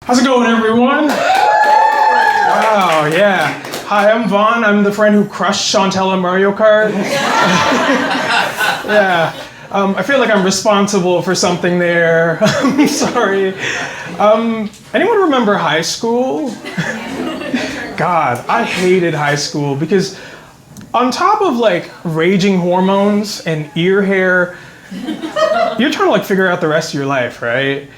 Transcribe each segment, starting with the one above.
How's it going, everyone? Wow, yeah. Hi, I'm Vonne. I'm the friend who crushed Chantel at Mario Kart. Yeah. I feel like I'm responsible for something there. I'm sorry. Anyone remember high school? God, I hated high school because on top of like raging hormones and ear hair, you're trying to like figure out the rest of your life, right?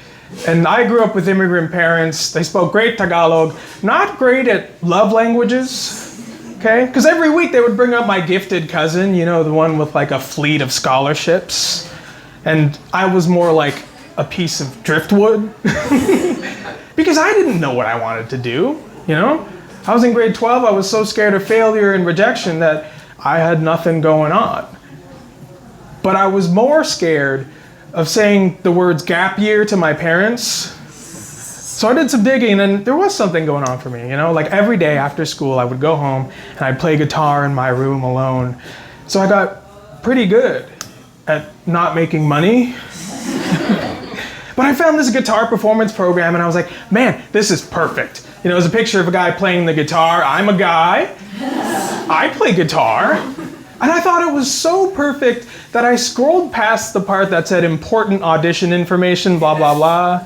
And I grew up with immigrant parents. They spoke great Tagalog, not great at love languages, okay? Because every week they would bring up my gifted cousin, you know, the one with like a fleet of scholarships. And I was more like a piece of driftwood because I didn't know what I wanted to do, you know? I was in grade 12, I was so scared of failure and rejection that I had nothing going on. But I was more scared of saying the words gap year to my parents. So I did some digging and there was something going on for me, you know? Like every day after school I would go home and I'd play guitar in my room alone. So I got pretty good at not making money. But I found this guitar performance program and I was like, man, this is perfect. You know, it was a picture of a guy playing the guitar. I'm a guy. I play guitar. And I thought it was so perfect that I scrolled past the part that said important audition information, blah, blah, blah.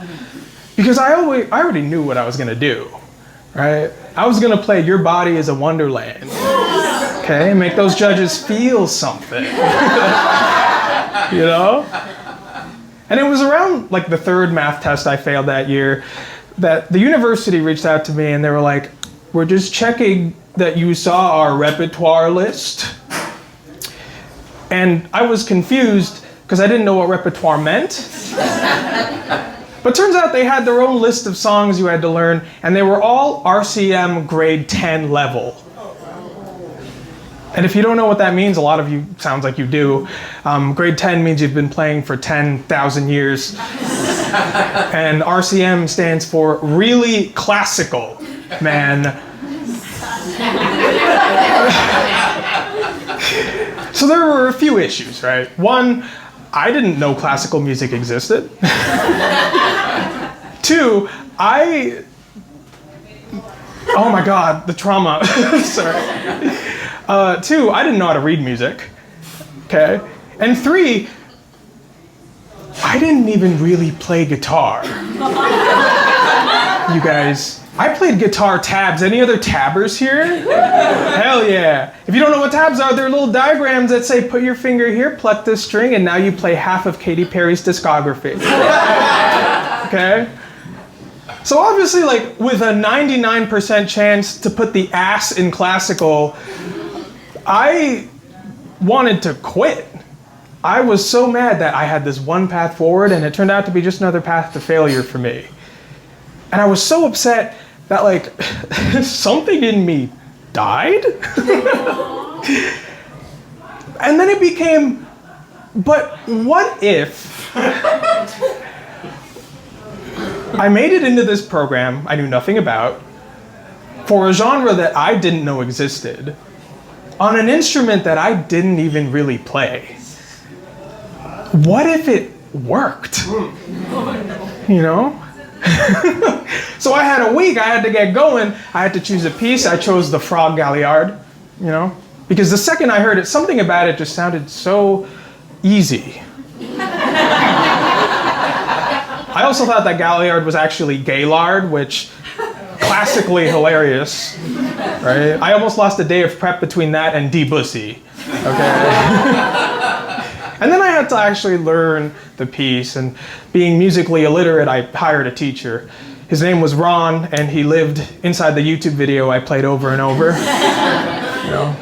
Because I already knew what I was gonna do, right? I was gonna play Your Body is a Wonderland, okay? Make those judges feel something, you know? And it was around like the third math test I failed that year that the university reached out to me and they were like, we're just checking that you saw our repertoire list. And I was confused because I didn't know what repertoire meant. But turns out they had their own list of songs you had to learn, and they were all RCM grade 10 level. And if you don't know what that means, a lot of you sounds like you do. Grade 10 means you've been playing for 10,000 years. And RCM stands for really classical, man. So there were a few issues, right? One, I didn't know classical music existed. Two, oh my God, the trauma, sorry. Two, I didn't know how to read music, okay? And three, I didn't even really play guitar. You guys, I played guitar tabs. Any other tabbers here? Hell yeah. If you don't know what tabs are, they're little diagrams that say put your finger here, pluck this string, and now you play half of Katy Perry's discography. Okay? So obviously, like, with a 99% chance to put the ass in classical, I wanted to quit. I was so mad that I had this one path forward, and it turned out to be just another path to failure for me. And I was so upset that like something in me died. And then it became, but what if I made it into this program I knew nothing about for a genre that I didn't know existed on an instrument that I didn't even really play? What if it worked? You know? So I had a week, I had to get going. I had to choose a piece. I chose the Frog Galliard, you know? Because the second I heard it, something about it just sounded so easy. I also thought that Galliard was actually Gaylard, which classically hilarious, right? I almost lost a day of prep between that and Debussy, okay? And then I had to actually learn the piece, and being musically illiterate, I hired a teacher. His name was Ron, and he lived inside the YouTube video I played over and over. You know?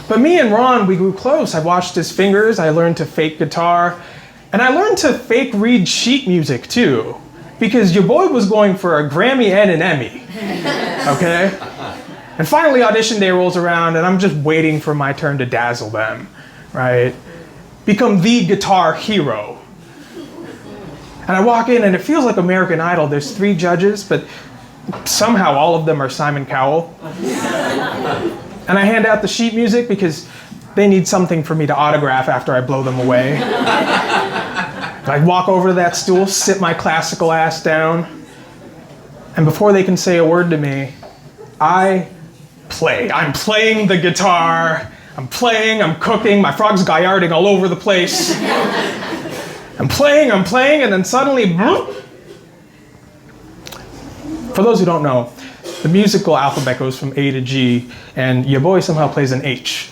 But me and Ron, we grew close. I watched his fingers, I learned to fake guitar, and I learned to fake read sheet music too, because your boy was going for a Grammy and an Emmy, okay? And finally audition day rolls around, and I'm just waiting for my turn to dazzle them, right? Become the guitar hero. And I walk in and it feels like American Idol. There's 3 judges, but somehow all of them are Simon Cowell. And I hand out the sheet music because they need something for me to autograph after I blow them away. I walk over to that stool, sit my classical ass down, And before they can say a word to me, I play. I'm playing the guitar. I'm playing, I'm cooking, my frog's galliarding all over the place. I'm playing, and then suddenly, for those who don't know, the musical alphabet goes from A to G, and your boy somehow plays an H.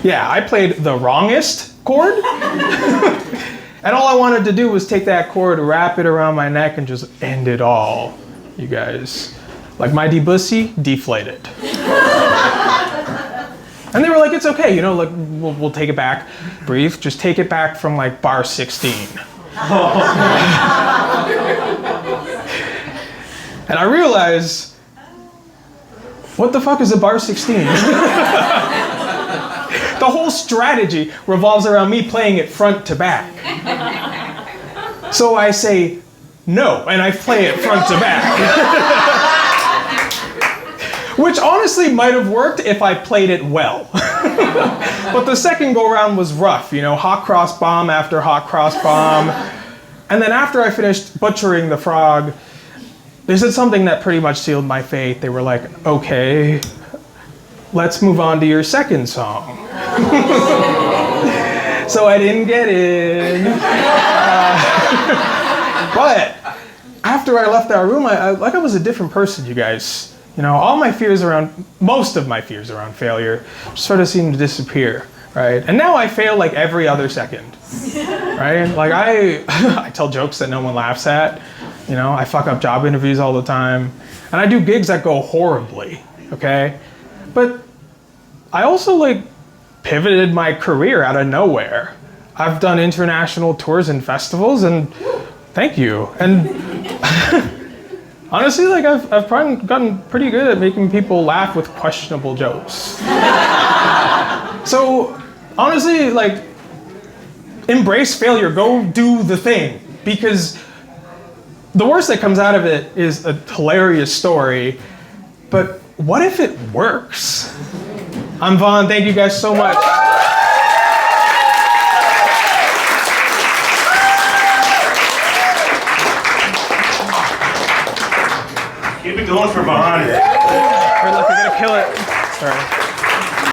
Yeah, I played the wrongest chord. And all I wanted to do was take that chord, wrap it around my neck, and just end it all, you guys. Like my Debussy, deflated. And they were like, it's okay, you know, like, we'll take it back. Breathe, just take it back from like bar 16. And I realized, what the fuck is a bar 16? The whole strategy revolves around me playing it front to back. So I say no, and I play it front to back. Which honestly might have worked if I played it well. But the second go around was rough, you know, hot cross bomb after hot cross bomb. And then after I finished butchering the frog, they said something that pretty much sealed my fate. They were like, okay, let's move on to your second song. So I didn't get in. But after I left that room, I was a different person, you guys. You know, most of my fears around failure sort of seemed to disappear, right? And now I fail like every other second, right? Like I tell jokes that no one laughs at. You know, I fuck up job interviews all the time. And I do gigs that go horribly, okay? But I also like pivoted my career out of nowhere. I've done international tours and festivals, and thank you. And honestly, like I've probably gotten pretty good at making people laugh with questionable jokes. So honestly, like, embrace failure, go do the thing. Because the worst that comes out of it is a hilarious story, but what if it works? I'm Vonne, thank you guys so much. Keep it going for Vonne. We're gonna kill it. Sorry.